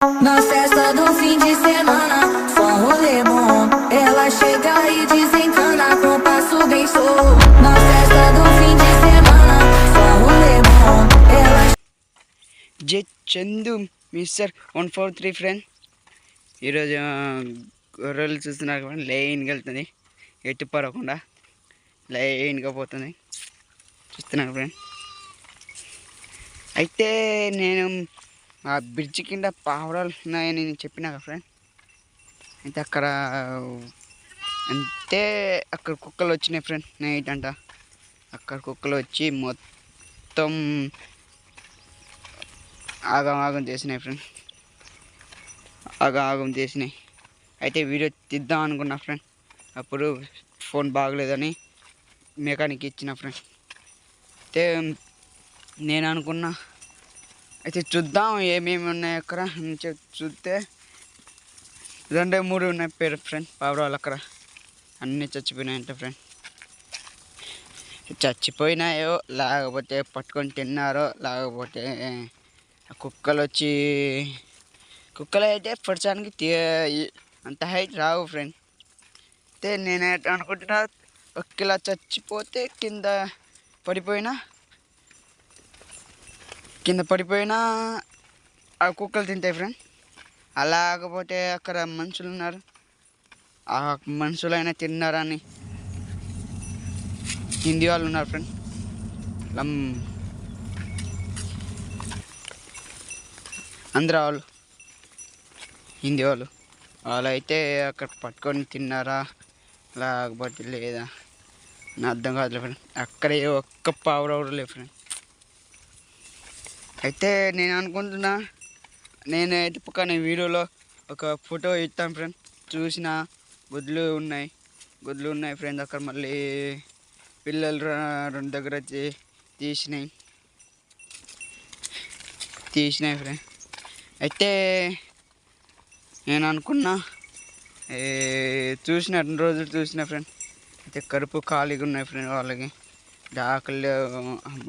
Na festa do fim de semana, só rolê bom. Ela chega e desencana com passo bem show. Na festa do fim de semana, só rolê bom. Ela J Chandu mister 143 friend. ఈరోజు గొర్రెలు చూస్తున్నారు కదా, లైన్గా వెళ్తుంది, ఎటు పడకుండా లైన్గా పోతుంది, చూస్తున్నారు ఫ్రెండ్. అయితే నేను ఆ బ్రిడ్జ్ కింద పావురాలు ఉన్నాయని నేను చెప్పినా కదా ఫ్రెండ్. అయితే అక్కడ అంటే అక్కడ కుక్కలు వచ్చినాయి ఫ్రెండ్. నైట్ అంట అక్కడ కుక్కలు వచ్చి మొత్తం ఆగం చేసినాయి ఫ్రెండ్, ఆగం చేసినాయి. అయితే వీడియో తీద్దాం అనుకున్నా ఫ్రెండ్. అప్పుడు ఫోన్ బాగలేదని మెకానిక్ ఇచ్చిన ఫ్రెండ్. అయితే నేను అనుకున్నా అయితే చూద్దాం ఏమేమి ఉన్నాయి అక్కడ అని చూస్తే 2-3 ఉన్నాయి పేరు ఫ్రెండ్ పావురాలు. అక్కడ అన్నీ చచ్చిపోయినాయంట ఫ్రెండ్. చచ్చిపోయినాయో లేకపోతే పట్టుకొని తిన్నారో లేకపోతే కుక్కలు అయితే పడటానికి అంత హైట్ రావు ఫ్రెండ్. అయితే నేను అనుకుంటున్నా ఇలా చచ్చిపోతే కింద పడిపోయినా ఆ కుక్కలు తింటాయి ఫ్రెండ్. అలాగపోతే అక్కడ మనుషులు ఉన్నారు, ఆ మనుషులైనా తిన్నారని హిందీ వాళ్ళు ఉన్నారు ఫ్రెండ్. ఆంధ్ర వాళ్ళు, హిందీ వాళ్ళు అయితే అక్కడ పట్టుకొని తిన్నారా లేకపోతే లేదా నా అర్థం కాదులే ఫ్రెండ్. అక్కడ ఒక్క పావురావు లేదు ఫ్రెండ్. అయితే నేను అనుకుంటున్నా నేను అయితే పక్కన వీడియోలో ఒక ఫోటో ఇస్తాను ఫ్రెండ్. చూసిన గుడ్లు ఉన్నాయి ఫ్రెండ్. అక్కడ మళ్ళీ పిల్లలు 2 దగ్గర తీసినాయి ఫ్రెండ్. అయితే నేను అనుకున్నా చూసిన 2 రోజులు చూసిన ఫ్రెండ్. అయితే కడుపు ఖాళీగా ఉన్నాయి ఫ్రెండ్. వాళ్ళకి ఆకలి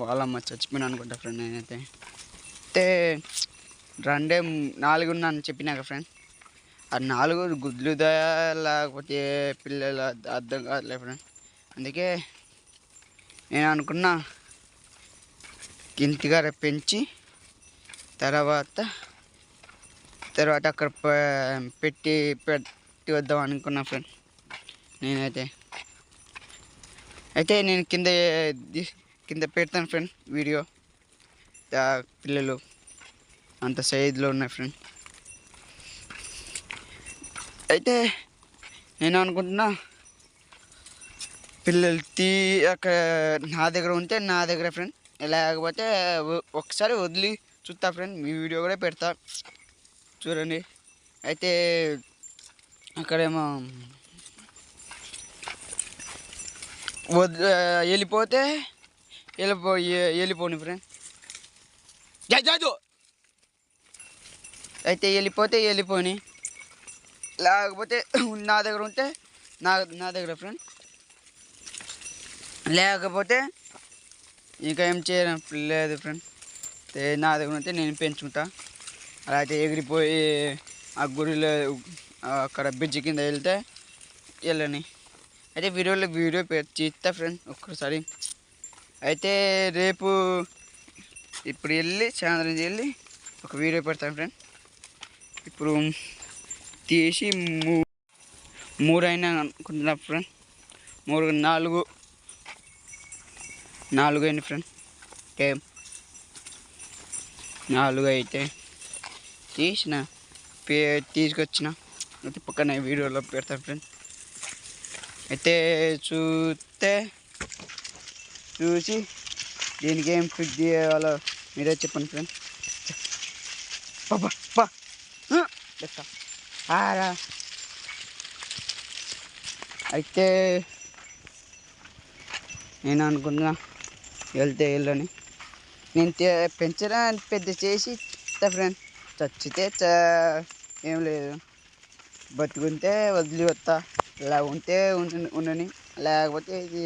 వాళ్ళమ్మ చచ్చిపోయినా అనుకుంటా ఫ్రెండ్. నేనైతే 4 ఉన్నాను చెప్పినాక ఫ్రెండ్. ఆ 4 గుడ్లుదా లేకపోతే పిల్లల అర్థం కాదులే ఫ్రెండ్. అందుకే నేను అనుకున్నా ఇంటిగా పెంచి తర్వాత అక్కడ పెట్టి వద్దాం అనుకున్నా ఫ్రెండ్. నేనైతే నేను కింద పెడతాను ఫ్రెండ్ వీడియో. పిల్లలు అంత సైజులో ఉన్నాయి ఫ్రెండ్. అయితే నేను అనుకుంటున్నా పిల్లలు అక్కడ నా దగ్గర ఉంటే నా దగ్గర ఫ్రెండ్, లేకపోతే ఒకసారి వదిలి చూస్తా ఫ్రెండ్. మీ వీడియో కూడా పెడతా చూడండి. అయితే అక్కడేమో వెళ్ళిపోని ఫ్రెండ్. అయితే వెళ్ళిపోని లేకపోతే నా దగ్గర ఉంటే నా దగ్గర ఫ్రెండ్, లేకపోతే ఇంకా ఏం చేయలేదు ఫ్రెండ్. నా దగ్గర ఉంటే నేను పెంచుకుంటా. అలా అయితే ఎగిరిపోయి ఆ గుడిలో అక్కడ బ్రిడ్జ్ కింద వెళ్ళని అయితే వీడియో తీస్తా ఫ్రెండ్ ఒక్కసారి. అయితే రేపు ఇప్పుడు సాయంత్రం వెళ్ళి ఒక వీడియో పెడతాను ఫ్రెండ్. ఇప్పుడు తీసి 3 అయినా అనుకుంటున్నా ఫ్రెండ్. 4 అయింది ఫ్రెండ్. 4 అయితే తీసుకొచ్చిన అయితే పక్కన వీడియోలో పెడతాను ఫ్రెండ్. అయితే చూసి దీనికి ఏం ఫిట్ చేయాలో మీరే చెప్పండి ఫ్రెండ్. అయితే నేను అనుకున్నా వెళ్ళని నేను పెంచరా పెద్ద చేసి ఫ్రెండ్. చచ్చితే ఏం లేదు, బతుకుంటే వదిలి వస్తా, ఇలా ఉంటే ఉండని, లేకపోతే ఇది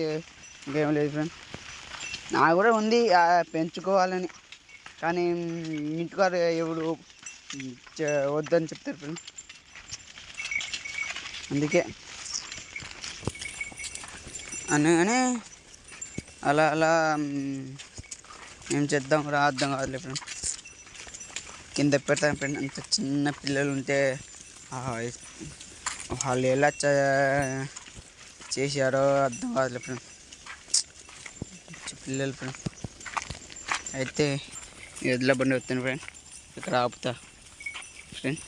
ఇంకేం లేదు ఫ్రెండ్. నాకు కూడా ఉంది పెంచుకోవాలని, కానీ ఇంటికాడ ఎవడు వద్దని చెప్తారు ఫ్రెండ్. అందుకే అనగానే అలా అలా ఏం చేద్దాం రా అర్థం కాదులే ఫ్రెండ్. కింద పెడతాను ఫ్రెండ్. అంత చిన్న పిల్లలు ఉంటే వాళ్ళు ఎలా చేశారో అర్థం కాదులే ఫ్రెండ్. పిల్లలు ఫ్రెండ్. అయితే ఎద్దుల బండి వస్తాను ఫ్రెండ్. ఇక్కడ ఆపుతా ఫ్రెండ్.